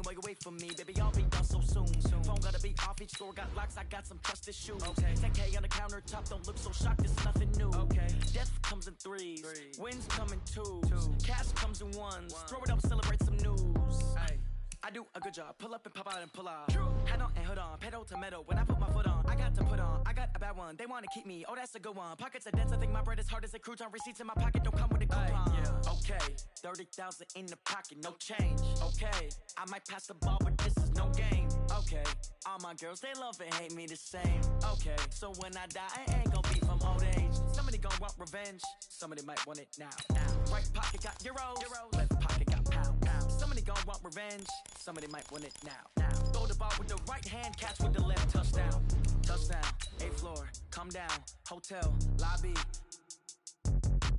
way away from me, baby, I'll be done so soon. Phone gotta be off, each store got locks, I got some trusted shoes. 10K on the countertop, don't look so shocked, it's nothing new. Death comes in threes, wins come in twos, cash comes in ones, throw it up, celebrate some news. I do a good job, pull up and pop out and pull out. Head on and hood on, pedal to metal, when I put my foot on, I got to put on, I got a bad one, they wanna keep me, oh that's a good one. Pockets are dense, I think my bread is hard as a crouton, receipts in my pocket don't come with a coupon. Okay, 30,000 in the pocket, no change. Okay, I might pass the ball, but this is no game. Okay, all my girls, they love and hate me the same. Okay, so when I die, I ain't gon' be from old age. Somebody gon' want revenge, somebody might want it now. Right pocket got euros, left pocket got pounds. Somebody gon' want revenge, somebody might want it now. Throw the ball with the right hand, catch with the left, touchdown. Touchdown, 8th floor, come down, hotel, lobby.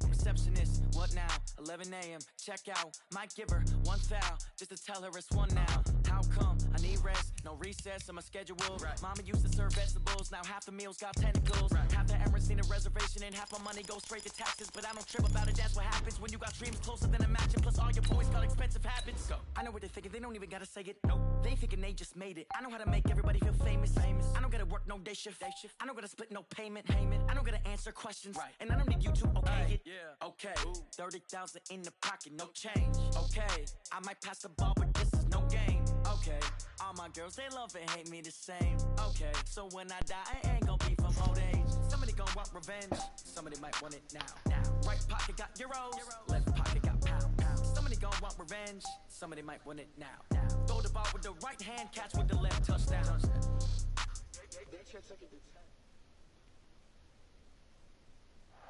Receptionist, what now? 11 a.m. Check out. Might give her one foul just to tell her it's one now. How come? I need rest, no recess on my schedule. Mama used to serve vegetables, now half the meals got tentacles. Half the errands need a reservation and half my money goes straight to taxes. But I don't trip about it, that's what happens when you got dreams closer than a match. And plus all your boys got expensive habits. I know what they're thinking, they don't even gotta say it. Nope. They thinking they just made it. I know how to make everybody feel famous. I don't gotta work no day shift. I don't gotta split no payment. I don't gotta answer questions. And I don't need you to okay it. Okay, 30,000 in the pocket, no change. Okay, I might pass the ball, but this is no game. Okay, all my girls, they love and hate me the same. Okay, so when I die, I ain't gon' be from old age. Somebody gon' want revenge, somebody might want it now. Right pocket got euros, left pocket got pounds. Somebody gon' want revenge, somebody might want it now. Throw the ball with the right hand, catch with the left, touchdown.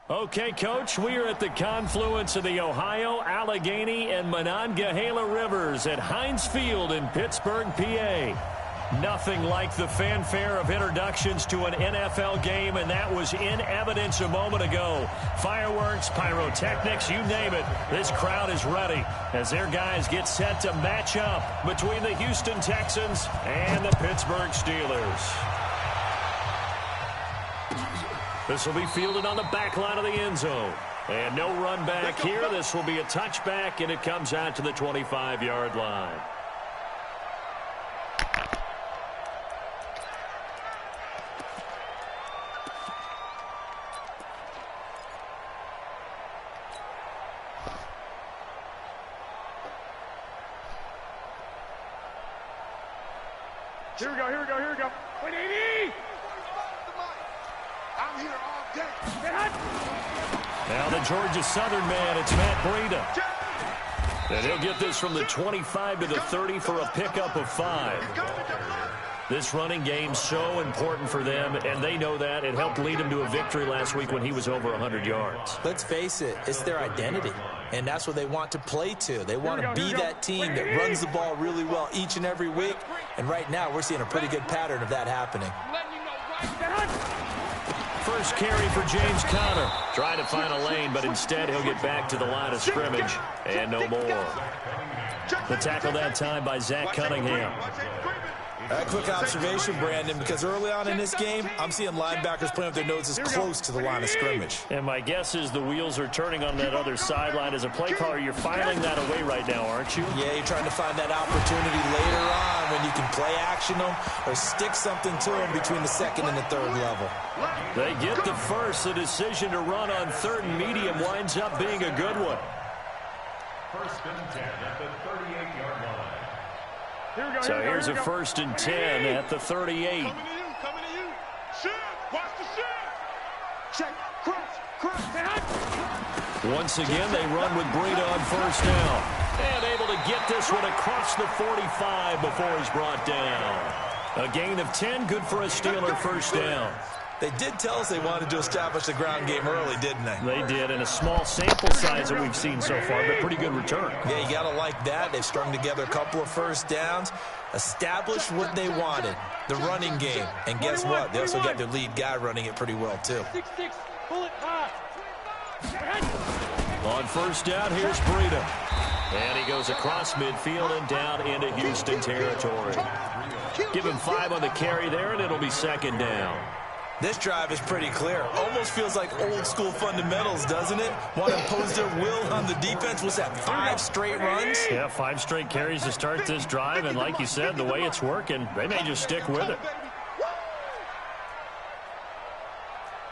Okay, Coach, we are at the confluence of the Ohio, Allegheny, and Monongahela Rivers at Heinz Field in Pittsburgh, PA. Nothing like the fanfare of introductions to an NFL game, and that was in evidence a moment ago. Fireworks, pyrotechnics, you name it. This crowd is ready as their guys get set to match up between the Houston Texans and the Pittsburgh Steelers. This will be fielded on the back line of the end zone. And no run back here. This will be a touchback, and it comes out to the 25-yard line. Here we go. 180! I'm here all day. Now the Georgia Southern man, it's Matt Breida. And he'll get this from the 25 to the 30 for a pickup of 5. This running game's so important for them, and they know that. It helped lead them to a victory last week when he was over 100 yards. Let's face it, it's their identity, and that's what they want to play to. They want to be that team that runs the ball really well each and every week, and right now we're seeing a pretty good pattern of that happening. First carry for James Conner. Trying to find a lane, but instead he'll get back to the line of scrimmage, and no more. The tackle that time by Zach Cunningham. A quick observation, Brandon, because early on in this game, I'm seeing linebackers playing with their noses close to the line of scrimmage. And my guess is the wheels are turning on that other sideline. As a play caller, you're filing that away right now, aren't you? Yeah, you're trying to find that opportunity later on when you can play action them or stick something to them between the second and the third level. They get the first. The decision to run on third and medium winds up being a good one. First and 10 at the 38-yard line. So here's a first and 10 at the 38. Coming to you. Shit, watch the shit. Check, cross. Once again, they run with Breida on first down. And able to get this one across the 45 before he's brought down. A gain of 10, good for a Steeler first down. They did tell us they wanted to establish the ground game early, didn't they? They did, and a small sample size that we've seen so far, but pretty good return. Yeah, you got to like that. They've strung together a couple of first downs, established what they wanted, the running game. And guess what? They also got their lead guy running it pretty well, too. On first down, here's Breida. And he goes across midfield and down into Houston territory. Give him 5 on the carry there, and it'll be second down. This drive is pretty clear. Almost feels like old school fundamentals, doesn't it? Want to impose their will on the defense. Was that 5 straight runs? Yeah, 5 straight carries to start this drive, and like you said, the way it's working, they may just stick with it.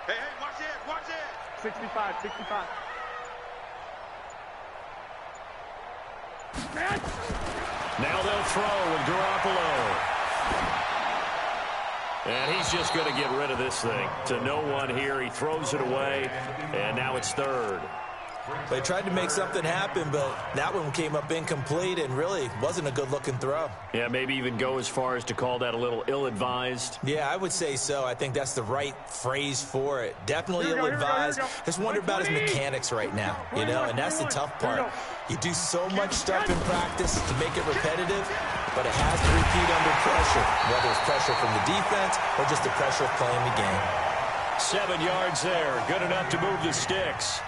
Hey, watch it. 65, 65. Now they'll throw with Garoppolo. And he's just going to get rid of this thing. To no one here. He throws it away, and now it's third. They tried to make something happen, but that one came up incomplete and really wasn't a good-looking throw. Yeah, maybe even go as far as to call that a little ill-advised. Yeah, I would say so. I think that's the right phrase for it. Definitely ill-advised. Just wonder about his mechanics right now, you know, and that's the tough part. You do so much stuff in practice to make it repetitive, but it has to repeat under pressure, whether it's pressure from the defense or just the pressure of playing the game. 7 yards there. Good enough to move the sticks.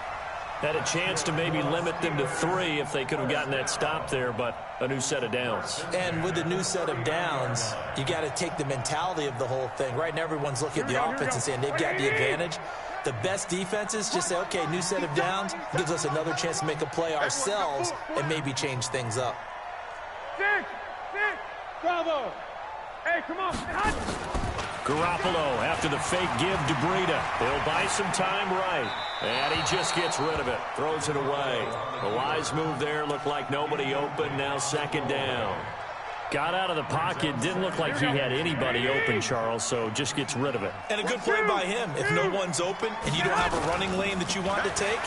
Had a chance to maybe limit them to 3 if they could have gotten that stop there, but a new set of downs. And with a new set of downs, you got to take the mentality of the whole thing. Right now, everyone's looking at the offense and saying they've got the advantage. The best defenses just say, okay, new set of downs gives us another chance to make a play ourselves and maybe change things up. 6, Bravo. Hey, come on. Garoppolo after the fake give to Breida. He'll buy some time right. And he just gets rid of it. Throws it away. A wise move there. Looked like nobody open. Now second down. Got out of the pocket. Didn't look like he had anybody open, Charles, so just gets rid of it. And a good play by him. If no one's open and you don't have a running lane that you want to take,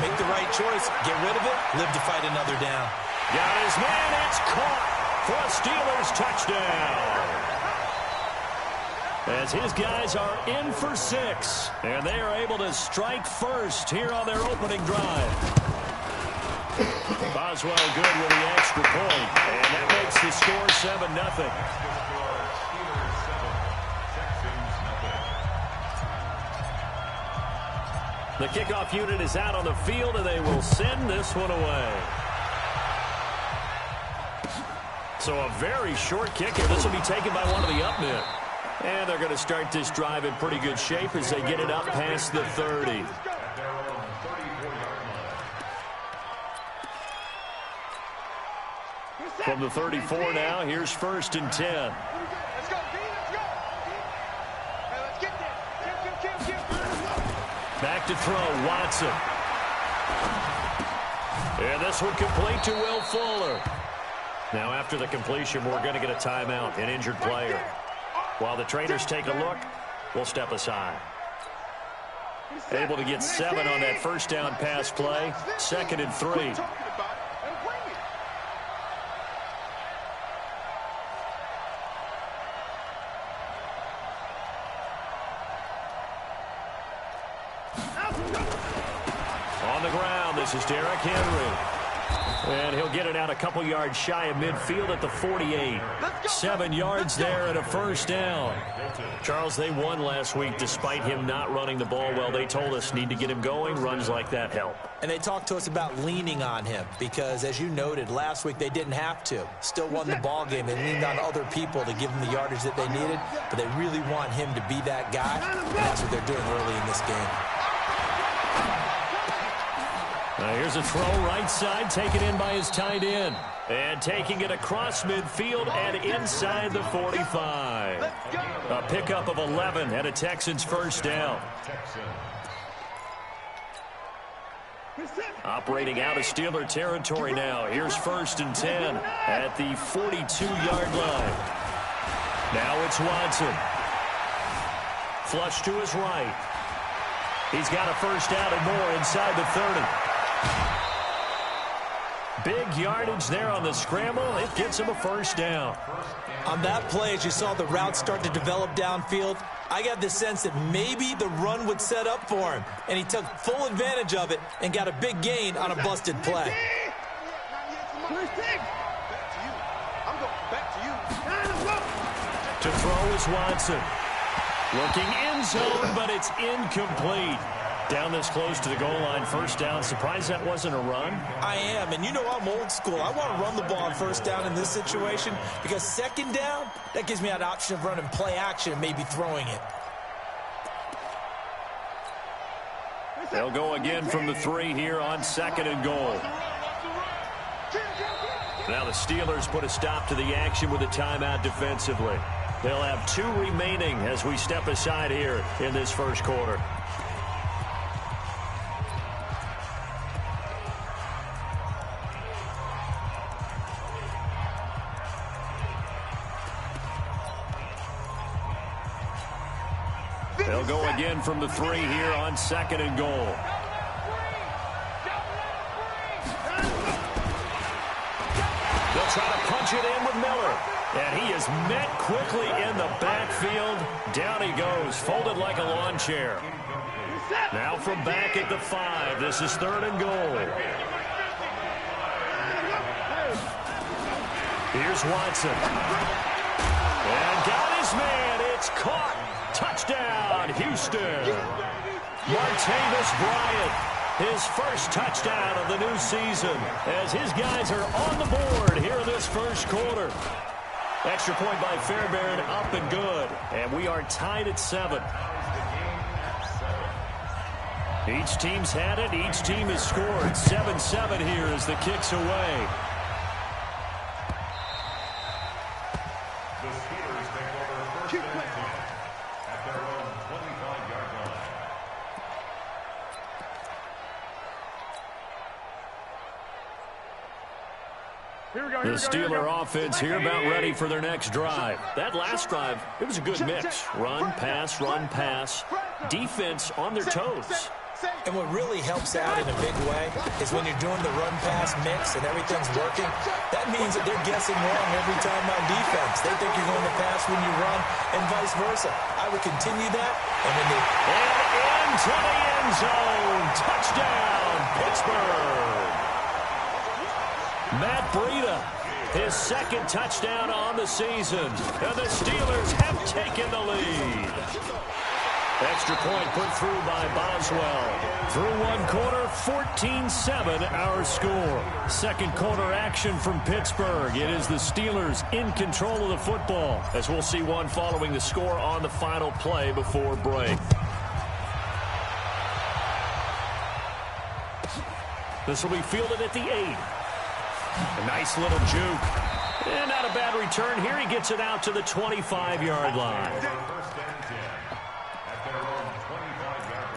make the right choice. Get rid of it. Live to fight another down. Got his man. It's caught for a Steelers touchdown. As his guys are in for 6, and they are able to strike first here on their opening drive. Boswell good with the extra point, and that makes the score 7-0. The kickoff unit is out on the field, and they will send this one away. So a very short kick, and this will be taken by one of the up men. And they're going to start this drive in pretty good shape as they get it up past the 30. From the 34 now, here's 1st and 10. Let's go, B, let's go. Hey, let's get there. Back to throw, Watson. And this one complete to Will Fuller. Now after the completion, we're going to get a timeout, an injured player. While the traders take a look, we'll step aside. Able to get 7 on that first down pass play. 2nd and 3. On the ground, this is Derrick Henry. And he'll get it out a couple yards shy of midfield at the 48. 7 yards there and a first down. Charles, they won last week despite him not running the ball well. They told us need to get him going. Runs like that help. And they talked to us about leaning on him because, as you noted, last week they didn't have to. Still won the ball game. They leaned on other people to give them the yardage that they needed, but they really want him to be that guy, and that's what they're doing early in this game. Here's a throw right side, taken in by his tight end. And taking it across midfield and inside the 45. A pickup of 11 and a Texans first down. Operating out of Steeler territory now. Here's 1st and 10 at the 42-yard line. Now it's Watson. Flush to his right. He's got a first down and more inside the 30. Big yardage there on the scramble. It gets him a first down. On that play, as you saw the route start to develop downfield, I got the sense that maybe the run would set up for him, and he took full advantage of it and got a big gain on a busted play. To throw is Watson. Looking end zone, but it's incomplete. Down this close to the goal line, first down. Surprised that wasn't a run? I am, and you know I'm old school. I want to run the ball on first down in this situation because second down, that gives me that option of running play action and maybe throwing it. They'll go again from the 3 here on 2nd and goal. Now the Steelers put a stop to the action with a timeout defensively. They'll have 2 remaining as we step aside here in this first quarter. They'll go again from the 3 here on 2nd and goal. They'll try to punch it in with Miller. And he is met quickly in the backfield. Down he goes, folded like a lawn chair. Now from back at the 5, this is 3rd and goal. Here's Watson. And got his man. It's caught. Touchdown, Houston. Martavis Bryant, his first touchdown of the new season as his guys are on the board here in this first quarter. Extra point by Fairbairn, up and good. And we are tied at 7. Each team's had it. Each team has scored. 7-7 here as the kick's away. The Steelers take over first and 10 at their own 25-yard line. The Steeler offense here about ready for their next drive. That last drive, it was a good mix. Run, pass, defense on their toes. And what really helps out in a big way is when you're doing the run-pass mix and everything's working, that means that they're guessing wrong every time on defense. They think you're going to pass when you run and vice versa. I would continue that. And into the end zone. Touchdown, Pittsburgh. Matt Breida, his 2nd touchdown on the season. And the Steelers have taken the lead. Extra point put through by Boswell. Through 1 quarter, 14-7 our score. Second quarter action from Pittsburgh. It is the Steelers in control of the football, as we'll see one following the score on the final play before break. This will be fielded at the 8. A nice little juke. And not a bad return here. He gets it out to the 25-yard line. First and 10 at their own 25-yard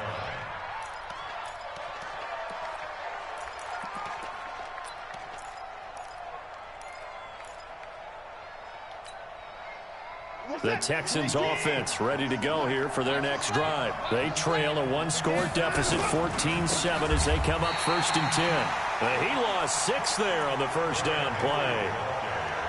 line. The Texans offense ready to go here for their next drive. They trail a 1-score deficit, 14-7 as they come up 1st and 10. He lost 6 there on the first down play.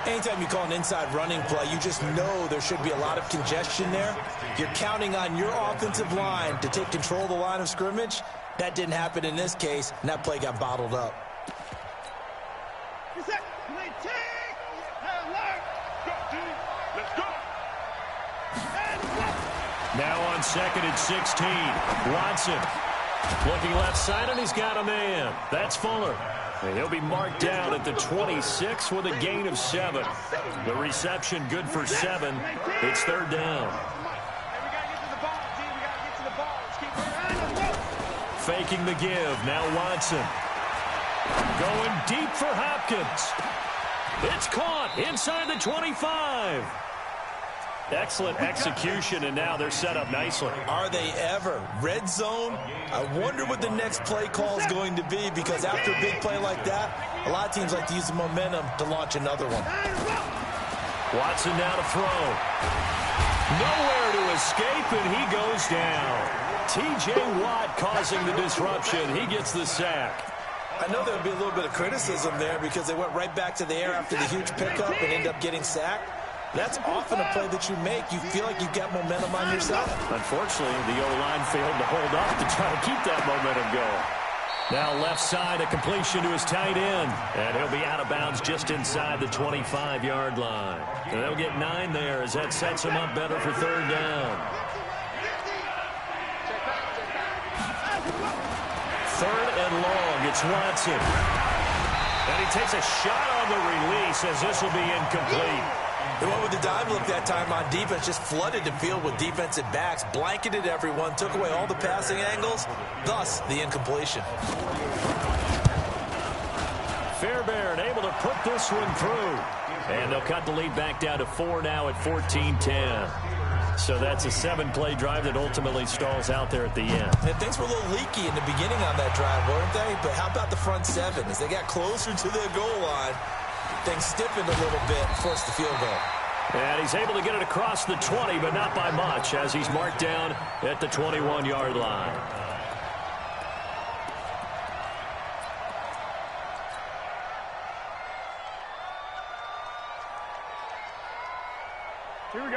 anytime you call an inside running play, you just know there should be a lot of congestion there. You're counting on your offensive line to take control of the line of scrimmage. That didn't happen in this case, and that play got bottled up. Now on 2nd and 16, Watson looking left side, and he's got a man. That's Fuller. And he'll be marked down at the 26 with a gain of 7. The reception good for 7. It's 3rd down. Faking the give. Now Watson. Going deep for Hopkins. It's caught inside the 25. Excellent execution, and now they're set up nicely. Are they ever? Red zone? I wonder what the next play call is going to be, because after a big play like that, a lot of teams like to use the momentum to launch another one. Watson now to throw. Nowhere to escape, and he goes down. T.J. Watt causing the disruption. He gets the sack. I know there would be a little bit of criticism there because they went right back to the air after the huge pickup and ended up getting sacked. That's often a play that you make. You feel like you've got momentum on your side. Unfortunately, the O-line failed to hold up to try to keep that momentum going. Now left side, a completion to his tight end. And he'll be out of bounds just inside the 25-yard line. And they'll get 9 there as that sets him up better for 3rd down. 3rd and long, it's Watson. And he takes a shot on the release as this will be incomplete. They went with the dive look that time on defense, just flooded the field with defensive backs, blanketed everyone, took away all the passing angles, thus the incompletion. Fairbairn able to put this one through. And they'll cut the lead back down to 4 now at 14-10. So that's a 7-play drive that ultimately stalls out there at the end. And things were a little leaky in the beginning on that drive, weren't they? But how about the front 7? As they got closer to the goal line, things stiffened a little bit, forced the field goal. And he's able to get it across the 20, but not by much, as he's marked down at the 21-yard line.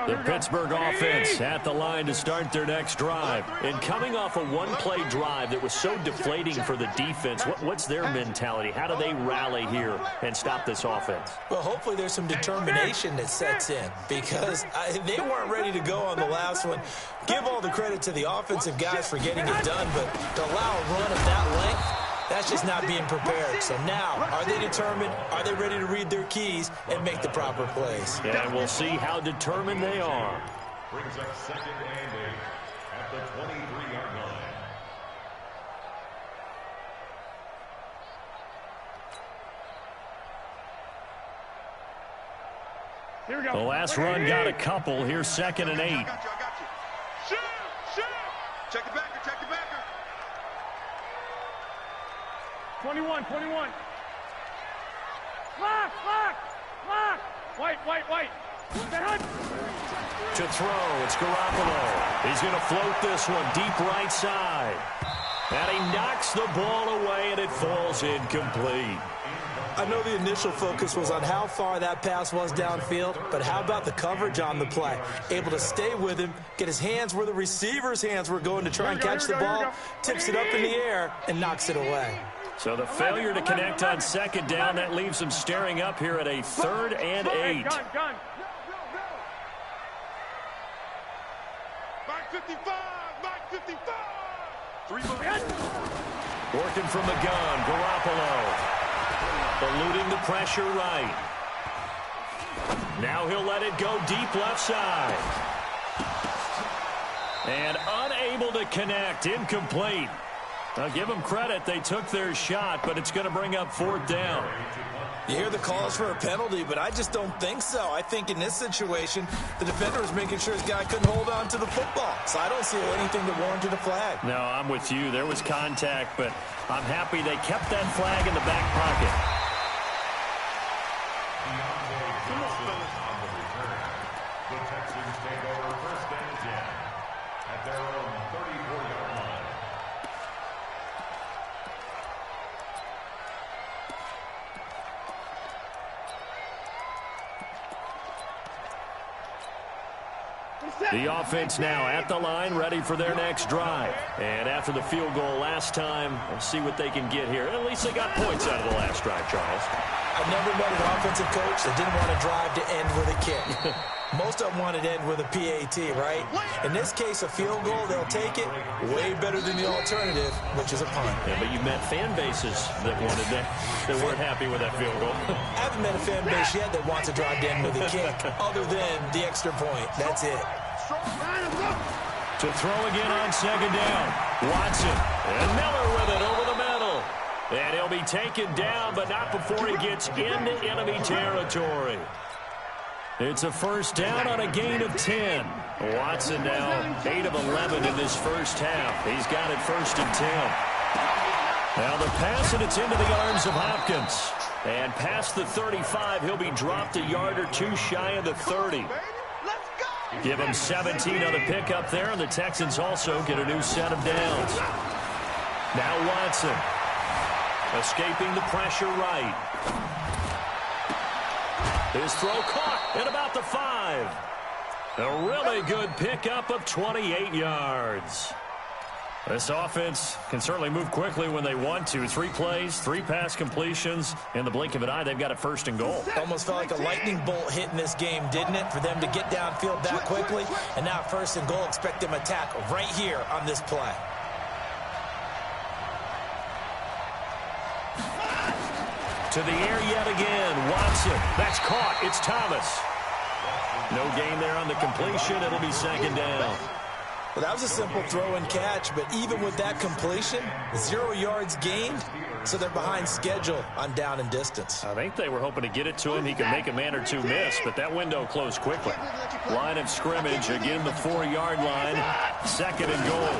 The Pittsburgh offense at the line to start their next drive. And coming off a one-play drive that was so deflating for the defense, what's their mentality? How do they rally here and stop this offense? Well, hopefully there's some determination that sets in, because they weren't ready to go on the last one. Give all the credit to the offensive guys for getting it done, but to allow a run of that length, that's just not being prepared. So now, are they determined? Are they ready to read their keys and make the proper plays? And we'll see how determined they are. Brings up 2nd and 8 at the 23-yard line. Here we go. The last run got a couple. Here's 2nd and 8. I got you. Shoot! Check the backer, check the backer. 21. Lock! White. To throw, it's Garoppolo. He's going to float this one deep right side. And he knocks the ball away, and it falls incomplete. I know the initial focus was on how far that pass was downfield, but how about the coverage on the play? Able to stay with him, get his hands where the receiver's hands were going to try and catch the ball, tips it up in the air, and knocks it away. So the failure to connect on 2nd down, that leaves them staring up here at a 3rd and 8. Gun. Back 55. 3 Working from the gun, Garoppolo. Eluding the pressure right. Now he'll let it go deep left side. And unable to connect, incomplete. Now give them credit, they took their shot, but it's going to bring up 4th down. You hear the calls for a penalty, but I just don't think so. I think in this situation, the defender was making sure his guy couldn't hold on to the football. So I don't see anything that warranted a flag. No, I'm with you. There was contact, but I'm happy they kept that flag in the back pocket. The Texans take over 1st and 10 at their own 34-yard line. The offense now at the line, ready for their next drive. And after the field goal last time, we'll see what they can get here. At least they got points out of the last drive, Charles. I've never met an offensive coach that didn't want to drive to end with a kick. Most of them wanted to end with a PAT, right? In this case, a field goal, they'll take it. Way better than the alternative, which is a punt. Yeah, but you met fan bases that wanted that, that weren't happy with that field goal. I haven't met a fan base yet that wants to drive to end with a kick, other than the extra point. That's it. To throw again on 2nd down. Watson and Miller with it over the middle. And he'll be taken down, but not before he gets into enemy territory. It's a 1st down on a gain of 10. Watson now 8 of 11 in this first half. He's got it 1st and 10. Now the pass, and it's into the arms of Hopkins. And past the 35, he'll be dropped a yard or two shy of the 30. Give him 17 on the pickup there, and the Texans also get a new set of downs. Now Watson escaping the pressure right. His throw caught at about the 5. A really good pickup of 28 yards. This offense can certainly move quickly when they want to. 3 plays, 3 pass completions. In the blink of an eye, they've got it 1st and goal. Almost felt like a lightning bolt hit in this game, didn't it? For them to get downfield that quickly. And now 1st and goal, expect them to attack right here on this play. To the air yet again. Watson. That's caught. It's Thomas. No gain there on the completion. It'll be second down. Well, that was a simple throw and catch, but even with that completion, 0 yards gained, so they're behind schedule on down and distance. I think they were hoping to get it to him. He could make a man or two miss, but that window closed quickly. Line of scrimmage, again the 4-yard line. Second and goal.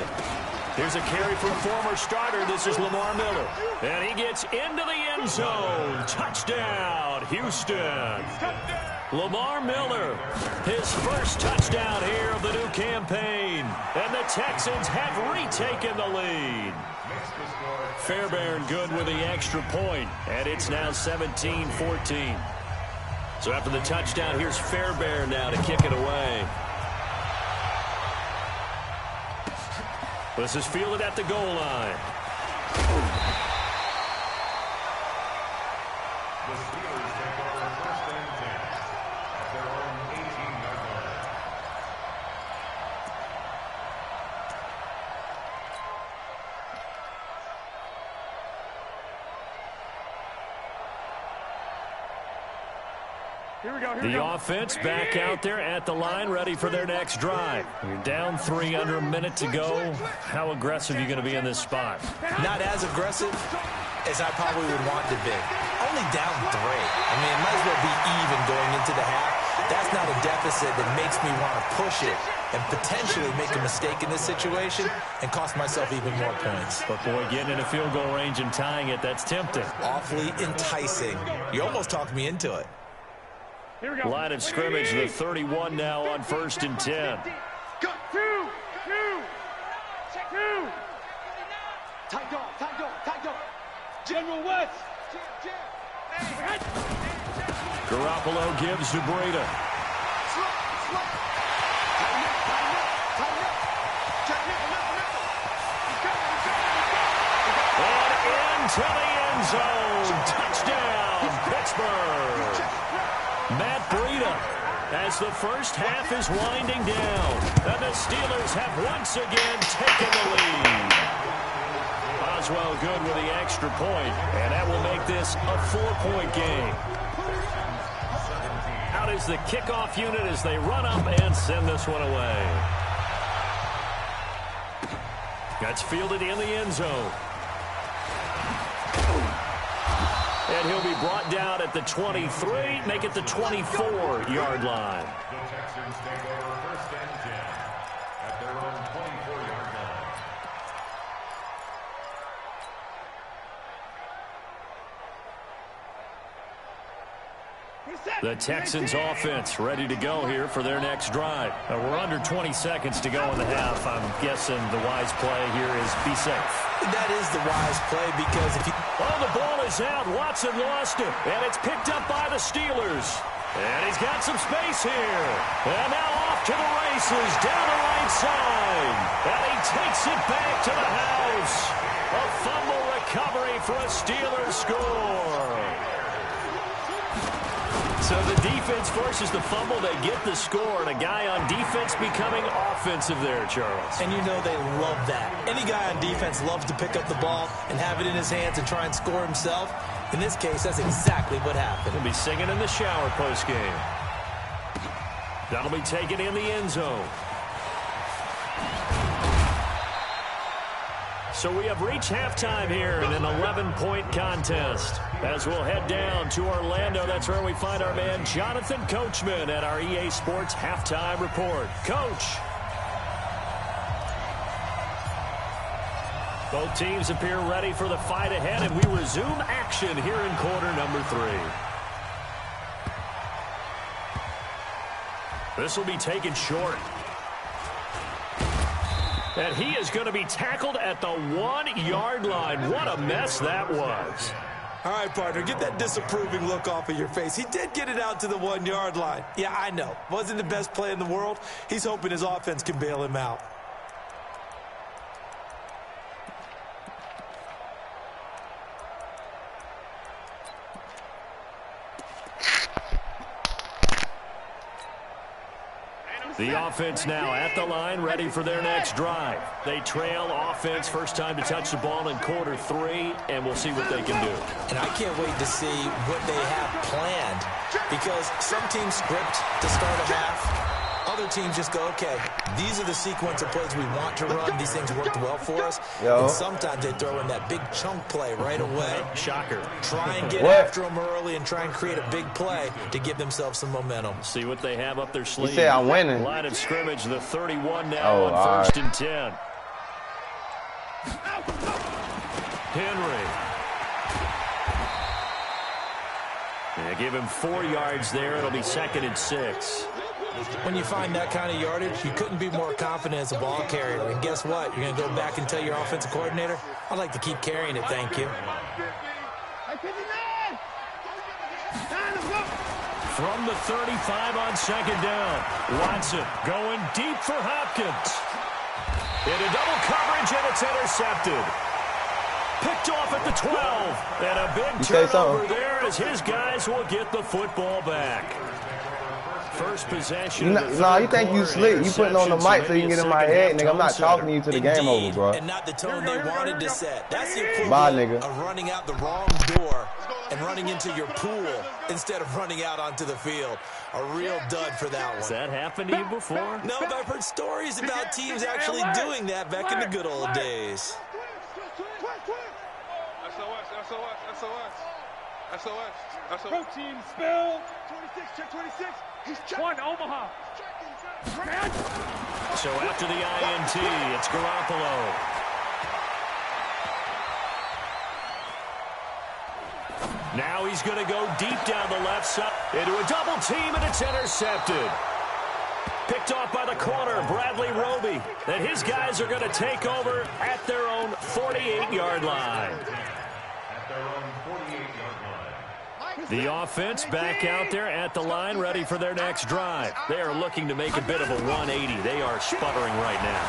Here's a carry for a former starter. This is Lamar Miller. And he gets into the end zone. Touchdown, Houston. Lamar Miller, his first touchdown here of the new campaign. And the Texans have retaken the lead. Fairbairn good with the extra point, and it's now 17-14. So after the touchdown, here's Fairbairn now to kick it away. This is fielded at the goal line. The Steelers take over first and 10 at their own 18-yard line. Here we go. The offense back out there at the line, ready for their next drive. You're down 3 under a minute to go. How aggressive are you going to be in this spot? Not as aggressive as I probably would want to be. Only down 3. I mean, it might as well be even going into the half. That's not a deficit that makes me want to push it and potentially make a mistake in this situation and cost myself even more points. But, boy, getting in a field goal range and tying it, that's tempting. Awfully enticing. You almost talked me into it. Here we go. Line of scrimmage, the 31 now on first and 10. Go. 2. Tight dog. General West. Garoppolo gives to Breida. And into the end zone. Touchdown, Pittsburgh. Matt Breida, as the first half is winding down, and the Steelers have once again taken the lead. Oswell good with the extra point, and that will make this a 4-point game. Out is the kickoff unit as they run up and send this one away. That's fielded in the end zone. And he'll be brought down at the 23, make it the 24-yard line. The Texans take over first and 10 at their own 24-yard line. The Texans offense ready to go here for their next drive. We're under 20 seconds to go in the half. I'm guessing the wise play here is be safe. That is the wise play because if you... Oh, the ball is out. Watson lost it. And it's picked up by the Steelers. And he's got some space here. And now off to the races down the right side. And he takes it back to the house. A fumble recovery for a Steelers score. So the defense forces the fumble. They get the score. And a guy on defense becoming offensive there, Charles. And you know they love that. Any guy on defense loves to pick up the ball and have it in his hands and try and score himself. In this case, that's exactly what happened. He'll be singing in the shower postgame. That'll be taken in the end zone. So we have reached halftime here in an 11-point contest. As we'll head down to Orlando, that's where we find our man Jonathan Coachman at our EA Sports Halftime Report. Coach. Both teams appear ready for the fight ahead, and we resume action here in quarter number 3. This will be taken short. And he is going to be tackled at the 1-yard line. What a mess that was. All right, partner, get that disapproving look off of your face. He did get it out to the 1-yard line. Yeah, I know. Wasn't the best play in the world. He's hoping his offense can bail him out. The offense now at the line, ready for their next drive. They trail offense, first time to touch the ball in quarter 3, and we'll see what they can do. And I can't wait to see what they have planned, because some teams script to start a half. Other teams just go, okay, these are the sequence of plays we want to run. These things worked well for us. And sometimes they throw in that big chunk play right away. Shocker. Try and get after them early and try and create a big play to give themselves some momentum. See what they have up their sleeve. You say I'm winning. Line of scrimmage, the 31 now on first and 10. Henry. Yeah, give him 4 yards there. It'll be 2nd and 6. When you find that kind of yardage, you couldn't be more confident as a ball carrier. And guess what? You're going to go back and tell your offensive coordinator, I'd like to keep carrying it, thank you. From the 35 on 2nd down. Watson going deep for Hopkins. Into double coverage, and it's intercepted. Picked off at the 12. And a big turnover there as his guys will get the football back. First possession. You think you slick. You putting on the mic so you can get in my head, nigga. I'm not talking to you to the game over, bro. And not the tone they wanted to set. That's the equivalent of running out the wrong door and running into your pool instead of running out onto the field. A real dud for that one. Has that happened to you before? No, but I've heard stories about teams actually doing that back in the good old days. SOS. Protein spill. 26, check 26. One, Omaha. So after the INT, it's Garoppolo. Now he's going to go deep down the left side into a double team, and it's intercepted. Picked off by the corner, Bradley Roby. And his guys are going to take over at their own 48-yard line. The offense back out there at the line, ready for their next drive. They are looking to make a bit of a 180. They are sputtering right now.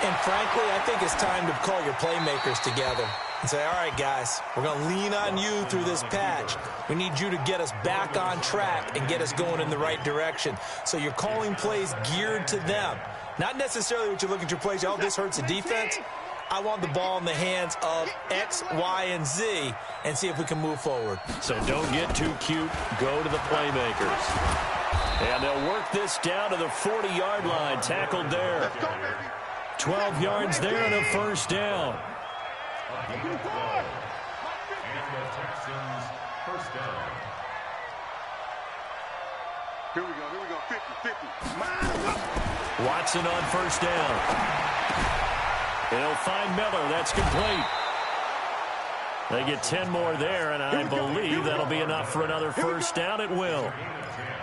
And frankly, I think it's time to call your playmakers together and say, all right, guys, we're going to lean on you through this patch. We need you to get us back on track and get us going in the right direction. So you're calling plays geared to them. Not necessarily what you look at your plays, oh, this hurts the defense. I want the ball in the hands of X, Y, and Z and see if we can move forward. So don't get too cute. Go to the playmakers. And they'll work this down to the 40-yard line. Tackled there. 12 yards there and a first down. And the Texans first down. Here we go. 50. Watson on first down. They'll find Miller. That's complete. They get 10 more there, and I believe that'll be enough for another first down. It will.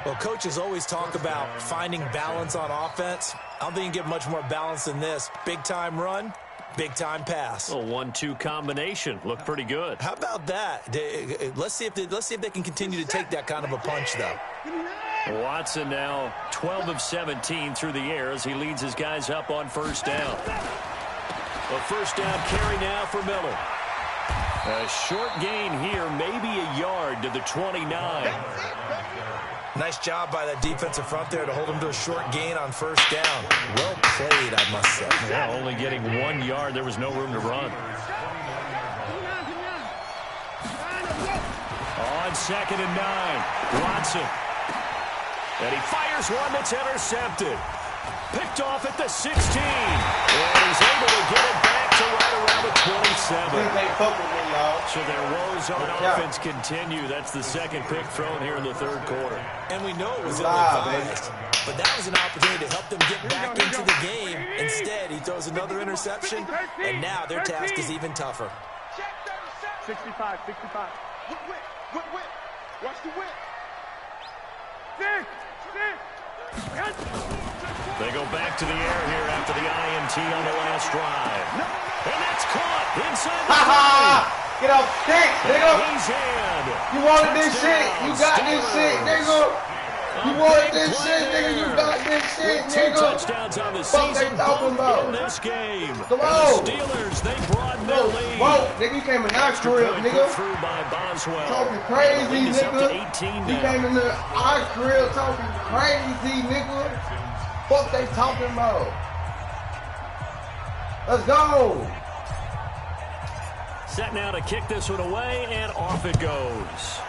Well, coaches always talk about finding balance on offense. I don't think you can get much more balance than this. Big-time run, big-time pass. A 1-2 combination. Looked pretty good. How about that? Let's see if they can continue to take that kind of a punch, though. Watson now 12 of 17 through the air as he leads his guys up on first down. A first down carry now for Miller. A short gain here, maybe a yard to the 29. Nice job by that defensive front there to hold him to a short gain on first down. Well played, I must say. Yeah, only getting 1 yard. There was no room to run. On 2nd and 9, Watson. And he fires one that's intercepted. Picked off at the 16. And he's able to get it back to right around the 27. So their woes on offense continue. That's the second pick thrown here in the third quarter. And we know it was ill-advised, but that was an opportunity to help them get back into the game. Instead, he throws another interception, and now their task is even tougher. 65. Whip. Watch the whip. They go back to the air here after the INT on the last drive. And that's caught inside the 30. Get off stick, nigga. He's in. You wanted this shit. You got this shit, nigga. You wanted this shit, nigga. You got this shit, nigga. 2 touchdowns on the season in this game. Come on. The Steelers, they broaden their lead. Whoa, nigga, you came in our crib, nigga. Through by Boswell. Talking crazy, nigga. Up to 18 you now. came in our crib talking crazy, nigga. Fuck they talking about? Let's go. Set now to kick this one away, and off it goes.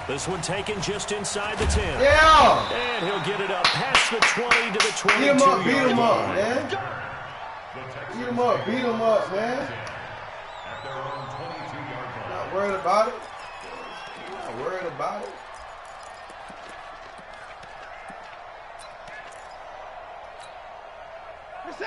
This one taken just inside the 10. Yeah. And he'll get it up past the 20 to the 22. Beat him up, man. Beat him up, man. Not worried about it. Not worried about it.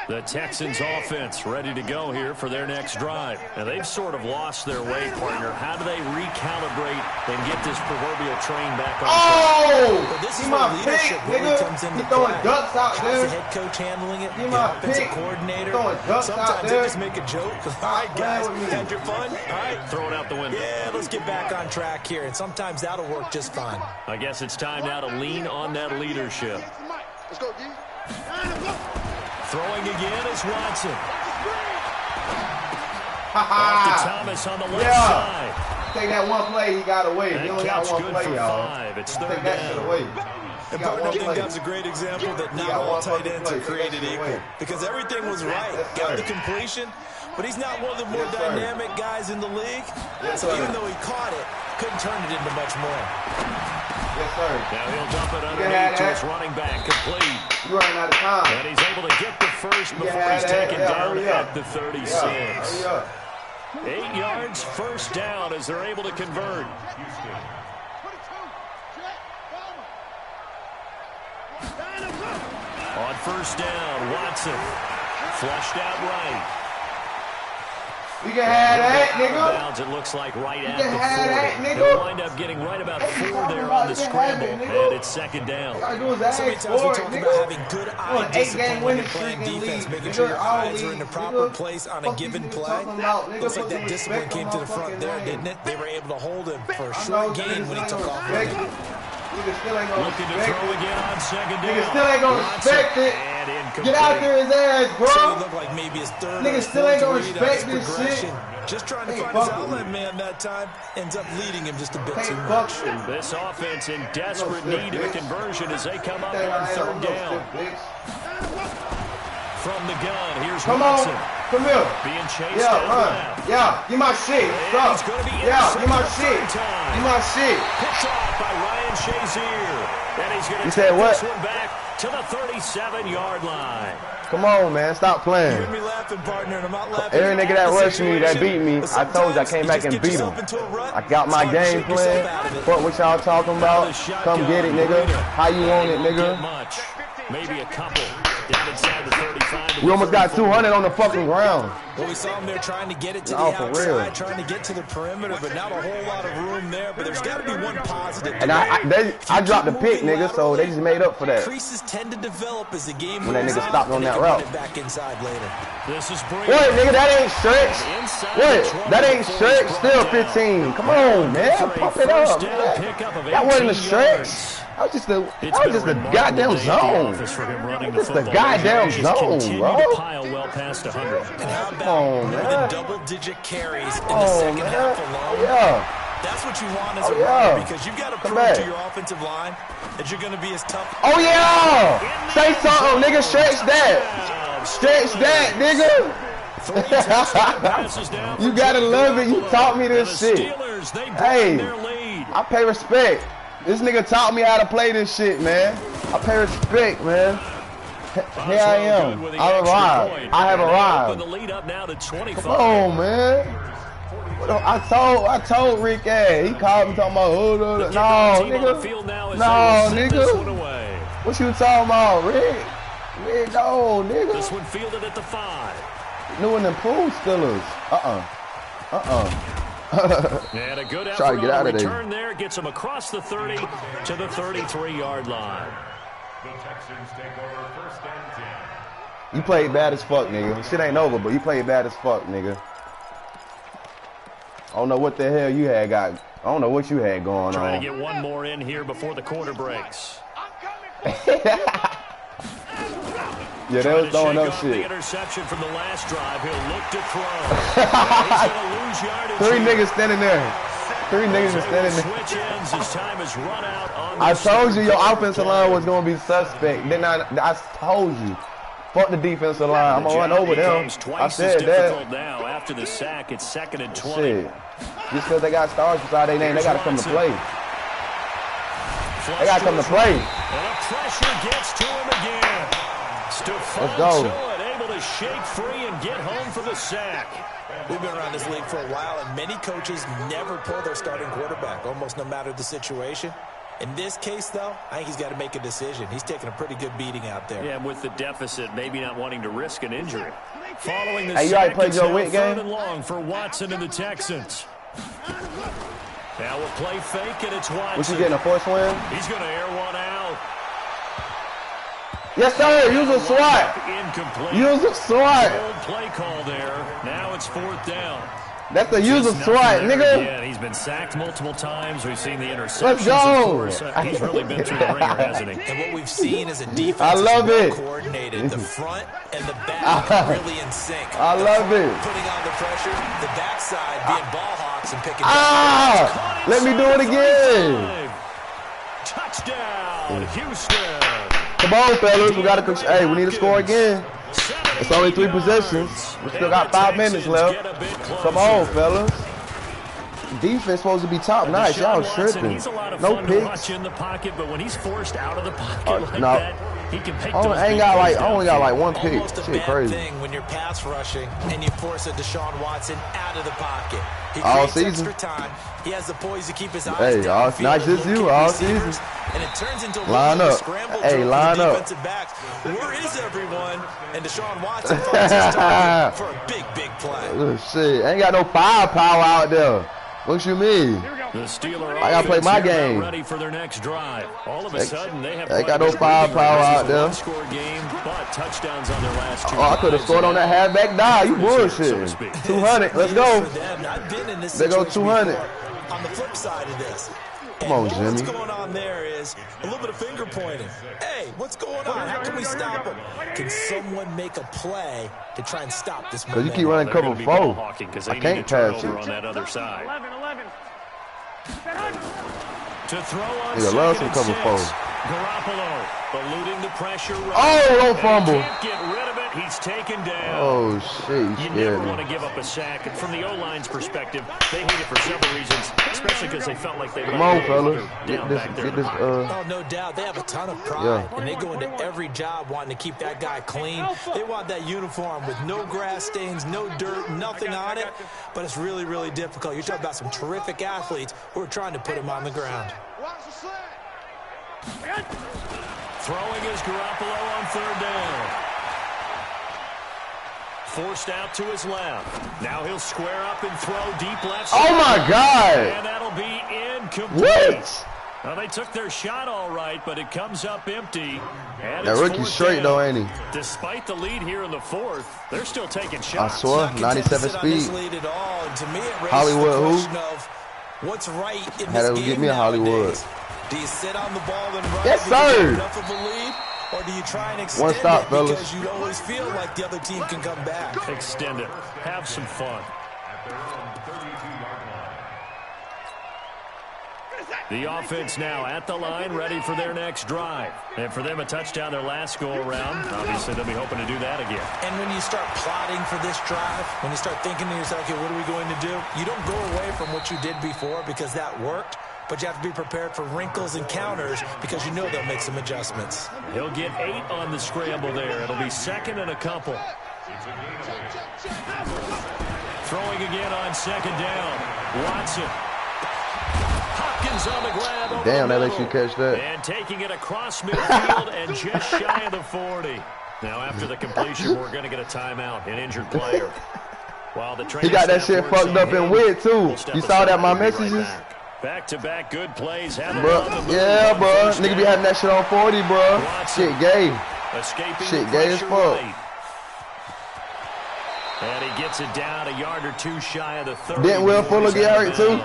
The Texans offense ready to go here for their next drive. Now, they've sort of lost their way, partner. How do they recalibrate and get this proverbial train back on track? Oh! Well, this is my where leadership pick, really nigga. comes into He throwing play. ducks out How's there. the head coach handling it? Give The my offensive pick. coordinator. Throwing ducks out Sometimes there. they just make a joke. All right, guys, had your fun? All right. Throw it out the window. Yeah, let's get back on track here, and sometimes that'll work just fine. I guess it's time now to lean on that leadership. Let's go, D. Throwing again is Watson. Off to Ha Thomas on the left Yeah. side. Take that one play he got away. He That only got counts one good play, for y'all. 5. It's Take third that shit down. away. And He got partner, I one think play. that's a great example that He not got all one tight fucking ends play. are Take that created shit equal. away. Because everything was right. Yes, Got sir. the completion, but he's not one of the more Yes, sir. dynamic guys in the league. Yes, So sir. even though he caught it, couldn't turn it into much more. Yes, sir. Now he'll dump it have underneath to that. his running back, complete. You running out of time. And he's able to get the first You before have he's that. taken Yeah, down hurry up. at the 36. Yeah, hurry up. 8 yards, first down as they're able to convert. On first down, Watson flushed out right. You can have that, nigga. Bounds, it looks like right at can the have 40. that, nigga. They'll wind up getting right about 4 there on the scramble, and it's second down. All I do is ask So many times we for it, talk nigga. about having good On eye an discipline 8-game when winning you're playing streak in defense, league, making nigga. sure your All eyes are in the league, proper nigga. place on a Fuck given you niggas play. talking about, nigga. Looks like Put that some discipline respect came on to my the front fucking there, name. didn't it? They were able to hold him for a I know short gain niggas when he ain't took gonna off. respect it. Niggas still ain't gonna Looking to respect throw it. again on second down. Niggas still ain't gonna Watson, respect it. and incomplete. Get out there his ass, So it bro. looked like maybe his third Niggas or still ain't fourth gonna read on his respect this progression. shit. Just trying to Hey, find his fuck outlet him. man that time. Ends up leading him just a bit Hey, too fuck much. him. This offense in desperate No stiff, need of a bitch. conversion as they come up Think on I am, third no down. stiff, bitch. From the gun, here's Come Watson. on. Come here. Being chased Yeah, out run. left. Yeah, give my shit. And Stop. he's gonna be Yeah, give my intercepted shit. the third time. Give my shit. Picked off by Ryan Shazier. And he's going to You take said what? this one back to the 37-yard line. Come on, man. Stop You playing. heard me laughing, partner, and I'm not laughing. Every nigga at that the rushed me, that beat me, situation. I told you I Sometimes came back just and get beat yourself him. into a rut. I got my It's hard to game shake yourself plan. out of it. Fuck what y'all talking about. Come get it, nigga. How you want it, Won't get nigga? much. Maybe a couple. Down inside the 35. to We the almost got 34. 200 on the fucking ground. Well, we saw him there trying to get it to No, the for outside, real. trying to get to the perimeter, but not a whole lot of room there. But there's got to be one positive. And I dropped the pick, nigga, so they just made up for that. Creases tend to develop as the game When that moves nigga stopped on and they that can route. run it back inside later. This is Brady. What, nigga? That ain't stretch. Inside What? the 20 That ain't before stretch. he's Still brought down. 15. Come on, man. For a Pump it first up, down man. pickup of That wasn't a 18 stretch. yards. That was just It's a been a remarkable goddamn day at the zone. office for him running the It's the football. goddamn They just zone, continue bro. to pile well past 100. And how Come about on, more man. than double-digit carries in the Oh, second man. half Oh, alone? yeah. That's what you want as Oh, a yeah. runner because you've got to Come prove back. to your offensive line that you're going to be as tough. Oh, yeah. Say something, nigga. Stretch that. Stretch that, nigga. You gotta love it. You taught me this shit. Hey, I pay respect. This nigga taught me how to play this shit, man. I pay respect, man. Here I am. I've arrived. I have arrived. Come on, man. I told Rick, hey, he called me talking about, no, nigga. No, nigga. What you talking about, Rick? Rick, no, nigga. This one fielded at the 5. New and improved Steelers. And a good effort Try to get on out the of there. return there. Gets him across the 30 to the 33-yard line. The Texans take over first and 10. You played bad as fuck, nigga. Shit ain't over, but you played bad as fuck, nigga. I don't know what the hell you had got. I don't know what you had going Trying on. to get one more in here before the quarter breaks. Yeah, they was throwing up The shit. interception from the last drive. He'll look to throw. He's going to lose yardage. 3 here. niggas standing there. Three niggas just standing there. Switch ends as time is run out on I told you your offensive line was going to be suspect. Didn't I told you. Fuck the defensive line. I'm going to run over them. I said that. Now after the sack, it's 2nd and 20. Shit. Just because they got stars beside their name, they got to come to play. They got to come to play. And the pressure gets to him again. Let's go. Able to shake free and get home for the sack. We've been around this league for a while, and many coaches never pull their starting quarterback, almost no matter the situation. In this case, though, I think he's got to make a decision. He's taking a pretty good beating out there. Yeah, with the deficit, maybe not wanting to risk an injury. Following the hey, you already played your wit game? 3rd and long for Watson and the Texans. Now we'll play fake, and it's Watson. What you getting, a force win? He's going to air one out. Yes, sir. Use a SWAT. Incomplete. Use a SWAT. Old play call there. Now it's 4th down. That's the use of SWAT, nigga. Yeah, he's been sacked multiple times. We've seen the interceptions. Let's go. He's really been through the ringer, hasn't he? And what we've seen is a defense I love well it. coordinated. The front and the back are really in sync. I love it. Putting on the pressure, the backside being ball hawks and picking Let me do it again. Touchdown, Houston. Come on, fellas. We got to. Hey, we need to score again. It's only 3 possessions. We still got 5 minutes left. Come on, fellas. Defense supposed to be top notch. Y'all tripping. No picks. In the pocket, but when he's forced out of the pocket like no. that, he can make I only got like 1 pick. Almost a Shit, bad crazy. thing when you're pass rushing and you force a Deshaun Watson out of the pocket. He All creates season. extra time. He has the poise to keep his eyes Hey, down. not just you, all season. And it turns into a Line up. scramble Hey, drill line for the up. defensive backs. Where is everyone? And Deshaun Watson finds his target for a big, big play. Oh, shit, ain't got no firepower out there. What you mean? The Steelers I gotta play my game. ready for their next drive. All of a sudden, they have got no firepower out there. Score game, but touchdowns on their last 2 Oh, I could have scored on that halfback dive. You bullshit. 200. Let's go. They go 200. On the flip side of this. Come on, What's Jimmy. going on there is a little bit of finger pointing. Hey, what's going on? How can we stop him? Can someone make a play to try and stop this Because you momentum? keep running cover 4. I can't pass on it. that other side. 11. To throw on Nigga love some 2nd cover and 6. 4. Garoppolo eluding the pressure. Oh, don't fumble. Can't get rid of it. He's taken down. Oh, shit. You You never scared want me. to give up a sack. And from the O-line's perspective, they hate it for several reasons, especially because they felt like they Come on, fellas. down back there. Get this, Oh, no doubt. They have a ton of pride, Yeah. and they go into every job wanting to keep that guy clean. They want that uniform with no grass stains, no dirt, nothing on it. But it's really, really difficult. You're talking about some terrific athletes who are trying to put him on the ground. Throwing is Garoppolo on 3rd down. Forced out to his left. Now he'll square up and throw deep left side. Oh, my God. And that'll be incomplete. What? Well, they took their shot all right, but it comes up empty. And That it's rookie's 4th straight, down. though, ain't he? Despite the lead here in the 4th, they're still taking I shots. swear, Not 97 contested on this speed. lead at all. And to me, it raises Hollywood the who? question of what's right in Had this to game get me a Hollywood. nowadays. Do you sit on the ball and run Yes, because you sir. have enough of a lead, or do you try and extend One stop, it fellas. because you always feel like the other team can come back? Extend it. Have some fun. The offense now at the line, ready for their next drive. And for them, a touchdown their last go-around. Obviously, they'll be hoping to do that again. And when you start plotting for this drive, when you start thinking to yourself, okay, what are we going to do? You don't go away from what you did before because that worked, but you have to be prepared for wrinkles and counters because you know they'll make some adjustments. He'll get 8 on the scramble there. It'll be 2nd and a couple. Throwing again on 2nd down. Watson. Hopkins on the grab over Damn, the that lets you middle. catch that. And taking it across midfield and just shy of the 40. Now after the completion, we're going to get a timeout, an injured player. While the He got that shit fucked up in wit, too. You saw that in my messages? Back-to-back good plays. Bro, yeah, bro. Nigga be having that shit on 40, bro. Shit gay. Escaping Shit the gay as pressure fuck. late. And he gets it down a yard or 2 shy of the 30. Didn't Will Fuller get hurt, too?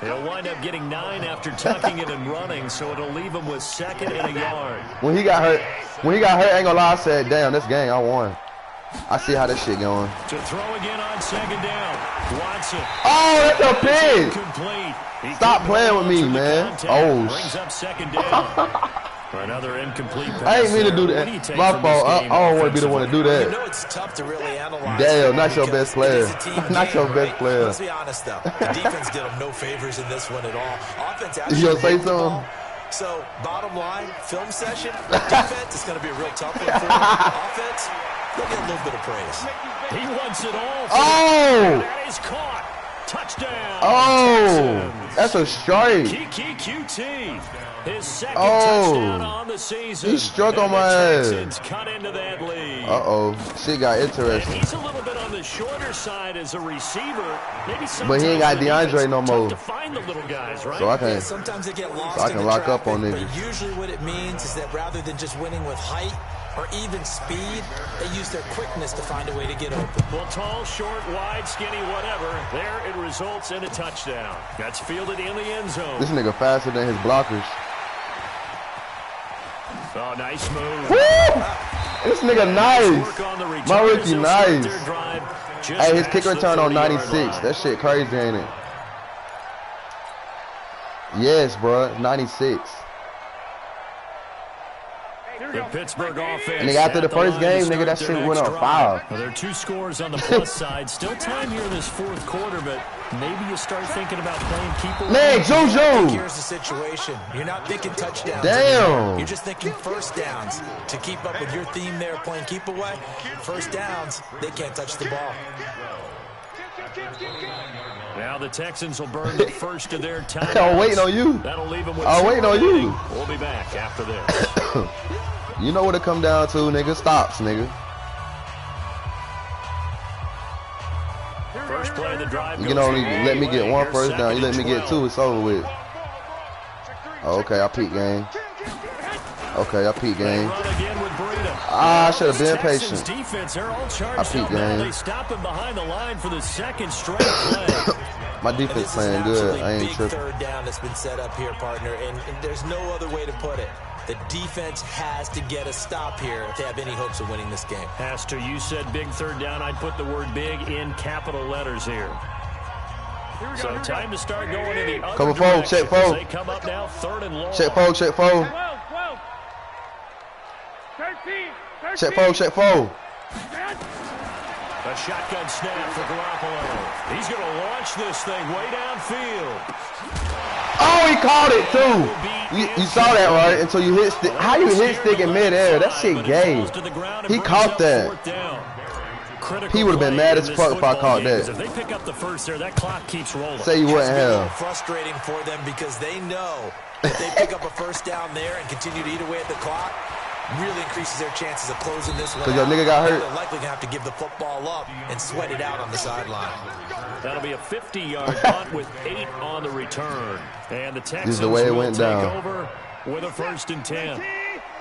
He'll wind up getting 9 after tucking it and running, so it'll leave him with 2nd and a yard. When he got hurt, I ain't gonna lie, I said, damn, this game, I won. I see how this shit going. To throw again on second down. Watson. Oh, that's a pig. Stop playing with me, man. Oh, brings up second down. For another incomplete pass. I ain't mean to do that. My fault. I don't want to be the one to do that. You know it's tough to really analyze. Damn, not your best player. Not your best player. Let's be honest, though. The defense did them no favors in this one at all. Offense actually. You gonna say something? So, bottom line, film session, defense is going to be a real tough one for them. Offense, they'll get a little bit of praise. He wants it all. Oh! That is caught. Touchdown. Oh! That's a strike. Kiki QT. His second touchdown on the season. He struck on my ass. Cut into that lead. Uh-oh. Shit got interesting. And he's a little bit on the shorter side as a receiver. Maybe but he ain't got DeAndre no more. To find the little guys, right? So I can, sometimes they get lost so I can lock up on niggas. But usually what it means is that rather than just winning with height or even speed, they use their quickness to find a way to get open. Well, tall, short, wide, skinny, whatever. There it results in a touchdown. That's fielded in the end zone. This nigga faster than his blockers. Oh, nice move. Woo! This nigga nice. My rookie nice. Hey, his kick return on 96. That shit crazy, ain't it? Yes, bro. 96. The Pittsburgh offense. And after the first game, nigga, that shit went up 5. Well, there are 2 scores on the plus side. Still time here in this fourth quarter, but maybe you start thinking about playing keep away. Man, Juju! Here's the situation. You're not thinking touchdowns. Damn. You're just thinking first downs. To keep up with your theme there, playing keep away, first downs, they can't touch the ball. Now the Texans will burn the first of their time. I'm waiting on you. That'll leave them with I'm waiting on you. We'll be back after this. You know what it come down to, nigga. Stops, nigga. First play of the drive. You can only let me get 1 first down. You let me get 2, it's over with. Oh, okay, I peak game. Okay, I peak game. I should have been patient. I peak game. They stop him behind the line for the second straight play. My defense playing good. I ain't tripping. Third down that's been set up here, partner, and there's no other way to put it. The defense has to get a stop here if they have any hopes of winning this game. Has to. You said big third down. I'd put the word big in capital letters here. So time to start going in the other Cover fold, check fold. They come up now, 3rd and long. Check fold, check fold. 13. Check fold, check fold. A shotgun snap for Garoppolo. He's going to launch this thing way downfield. Oh, he caught it too. You saw that, right? Until you hit stick. How you hit stick in midair? That shit gay. He caught that. He would have been mad as fuck if I caught that. If they pick up the first there, that clock keeps rolling. Say you wouldn't have. Frustrating for them because they know if they pick up a first down there and continue to eat away at the clock, really increases their chances of closing this one. Because your nigga got hurt. They're likely going to have to give the football up and sweat it out on the sideline. That'll be a 50-yard punt with 8 on the return. And the Texans the way it will went take down. over with a 1st and 10.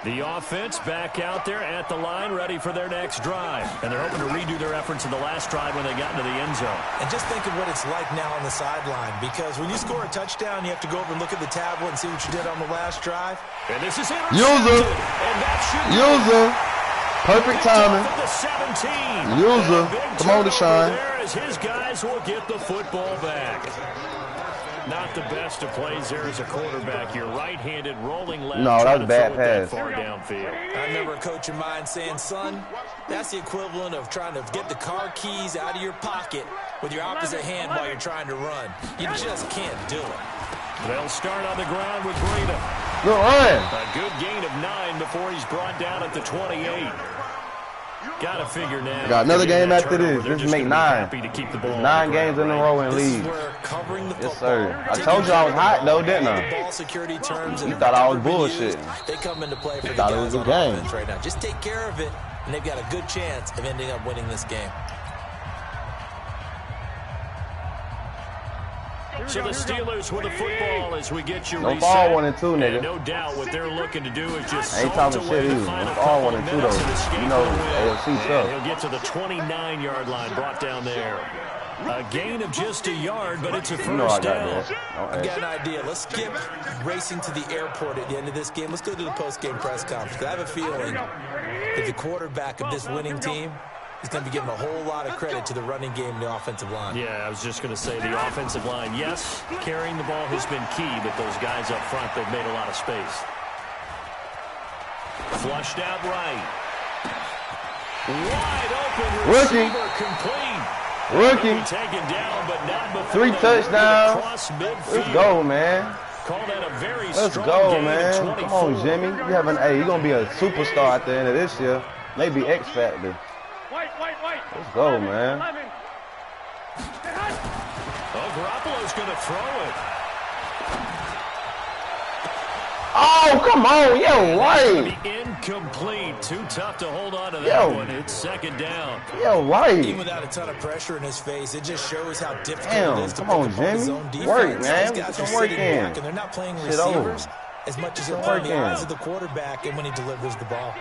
The offense back out there at the line, ready for their next drive. And they're hoping to redo their efforts in the last drive when they got into the end zone. And just think of what it's like now on the sideline, because when you score a touchdown, you have to go over and look at the tablet and see what you did on the last drive. And this is User. User. Perfect timing. User. Come on, Deshaun. As his guys will get the football back. Not the best of plays there as a quarterback. You're right-handed, rolling left. No, that's a bad pass. Far downfield. I remember a coach of mine saying, son, that's the equivalent of trying to get the car keys out of your pocket with your opposite hand while you're trying to run. You just can't do it. They'll start on the ground with Breida. Good run. A good gain of 9 before he's brought down at the 28. Got to figure now. Got another game after this. This is make 9. To keep the ball 9 games in a row in league. Yes, sir. I told you I was hot, though, didn't I? You thought I was bullshitting. They come into play for the thought it was a game right now. Just take care of it, and they've got a good chance of ending up winning this game. So the Steelers with the football as we get you reset. Fall 1 and 2, nigga. And no doubt what they're looking to do is just I ain't talking shit either. It's all 1 and 2 though. You know, AFC stuff. He'll get to the 29-yard line, brought down there. A gain of just a yard, but it's a first down. I've got an idea. Let's skip racing to the airport at the end of this game. Let's go to the post-game press conference. I have a feeling that the quarterback of this winning team he's going to be giving a whole lot of credit to the running game and the offensive line. Yeah, I was just going to say the offensive line. Yes, carrying the ball has been key, but those guys up front, they've made a lot of space. Flushed out right. Wide open receiver complete. Rookie. Taken down, but not before 3 touchdowns. Let's go, man. Call that a very Let's go, man. Come on, Jimmy. You're going to be a superstar at the end of this year. Maybe X Factor. Let's go, man. Oh, Garoppolo's going to throw it. Oh, come on. You're right. Incomplete. Too tough to hold on to that one. It's second down. You're right. Even without a ton of pressure in his face, it just shows how difficult it is to pick up his own defense. Work, man. These guys Get are some work sitting in. back, and they're not playing receivers as much as they're playing the eyes of the quarterback and when he delivers the ball.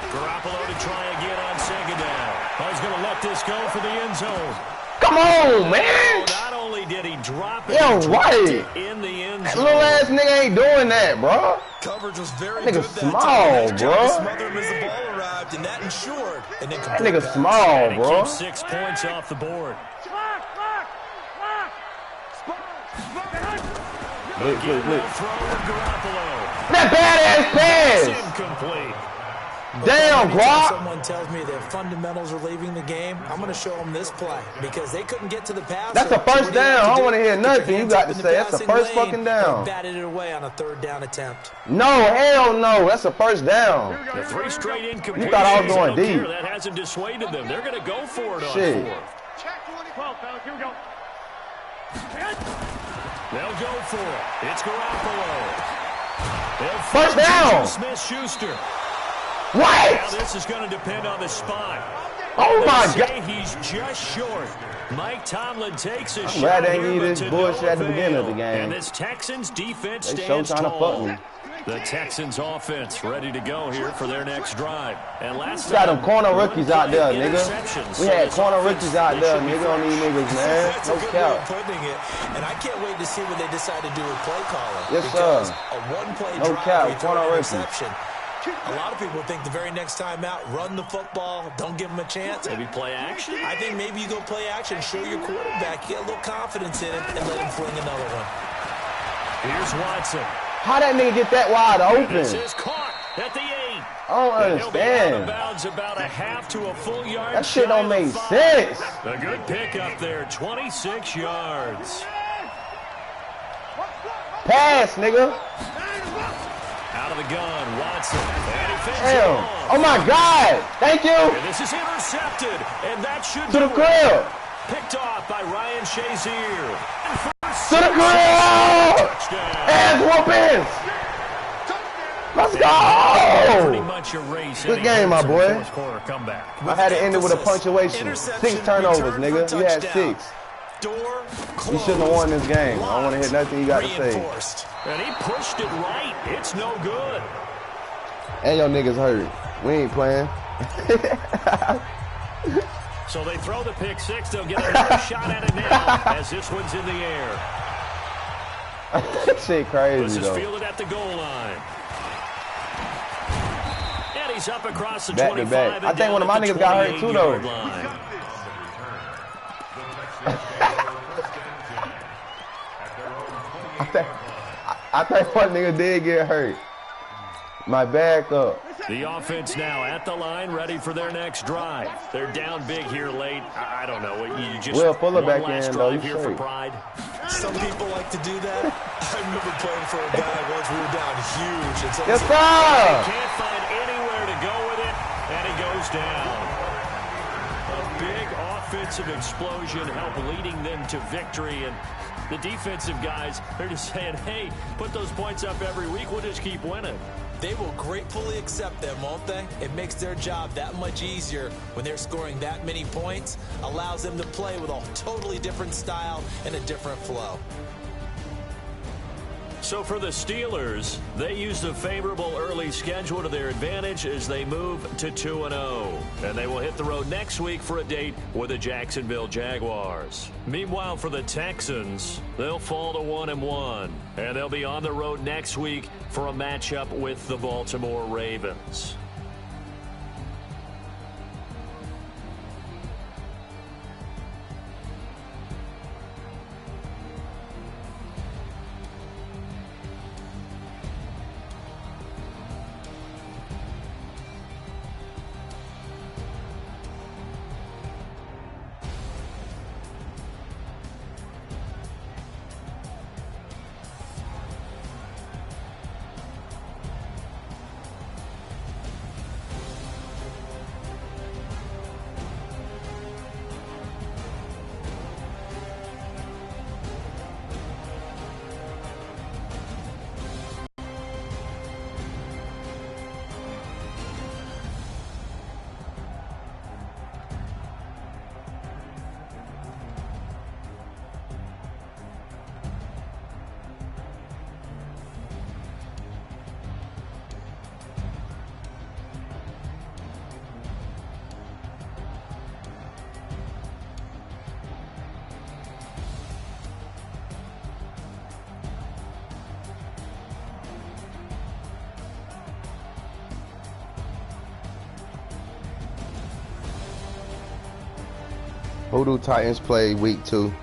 Garoppolo to try again on second down. He's going to let this go for the end zone. Come on, man. Not only did he drop it, Yo, right. in the end That zone. little ass nigga ain't doing that, bro. Coverage was very That good. nigga small, bro. Smother him as the ball arrived, and that ensured. And then That nigga small, He bro. keeps 6 points off the board. Look. Throw to Garoppolo. That badass pass. It's incomplete. Damn, Guap. Someone tells me their fundamentals are leaving the game, I'm going to show them this play because they couldn't get to the pass. That's the first down. I don't want to hear nothing you got to say. That's the first fucking down. Batted it away on a third down attempt. No, hell no. That's the first down. The 3 straight incompletions. You thought I was going Don't care. deep. That hasn't dissuaded them. They're going to go for it on Shit. 4th. Check 12, fellas. Here we go. They'll go for it. It's Garoppolo. First down. Smith-Schuster. What? Now this is going to depend on the spot. Oh, my They God. say he's just short. Mike Tomlin takes a shot glad they here, didn't but give to this no bullshit at the beginning of the avail. game. And this Texans defense They so stands trying to fuck tall. me. The Texans offense ready to go here for their next drive. And last We got them time, corner rookies out there, nigga. interceptions. We So had this corner offense, rookies out they there, should be nigga, on these niggas, man. That's No a good way cap. of putting it. And I can't wait to see what they decide to do with play calling. Yes, because sir. a one-play No drive, cap, you throw corner an rookies. interception. A lot of people think the very next time out, run the football, don't give them a chance. Maybe play action? I think maybe you go play action, show your quarterback, get a little confidence in him, and let him fling another one. Here's Watson. How that nigga get that wide This open? is caught at the 8. I don't He'll be out of understand. bounds about a half to a full yard. That shit don't shy of make 5. sense. A good pick up there, 26 yards. Pass, nigga. Out of the gun, Watson. And he fends it Damn. off. Oh, my God. Thank you. And this is intercepted, and that should To the do it. crib. Picked off by Ryan Shazier. To the crib. Touchdown. Ass whoopings. Let's Pretty go. much a race. Good game, my boy. Fourth quarter comeback. I had to end it with a punctuation. Interception, 6 turnovers, return nigga. for You had touchdown. 6. Door You shouldn't have won this game. I don't want to hear nothing you got to say. reinforced. And he pushed it right. It's no good. And your niggas hurt. We ain't playing. So they throw the pick 6. They'll get another shot at it now as this one's in the air. Shit crazy, This is though. fielded at the goal line. And he's up across the Back to 25. back. and I think down one of my at the niggas got hurt too, though. 28-yard line. I think one nigga did get hurt. My backup. The offense now at the line, ready for their next drive. They're down big here late. I don't know. You just Will Fuller one back last in, though. drive You here for straight. pride. Some people like to do that. I remember playing for a guy once we were down huge. And someone Yes, said, sir. Can't find anywhere to go with it, and he goes down. A big offensive explosion helped leading them to victory, and the defensive guys, they're just saying, hey, put those points up every week. We'll just keep winning. They will gratefully accept them, won't they? It makes their job that much easier when they're scoring that many points, allows them to play with a totally different style and a different flow. So for the Steelers, they used a favorable early schedule to their advantage as they move to 2-0. And they will hit the road next week for a date with the Jacksonville Jaguars. Meanwhile, for the Texans, they'll fall to 1-1. And they'll be on the road next week for a matchup with the Baltimore Ravens. Who do Titans play week 2?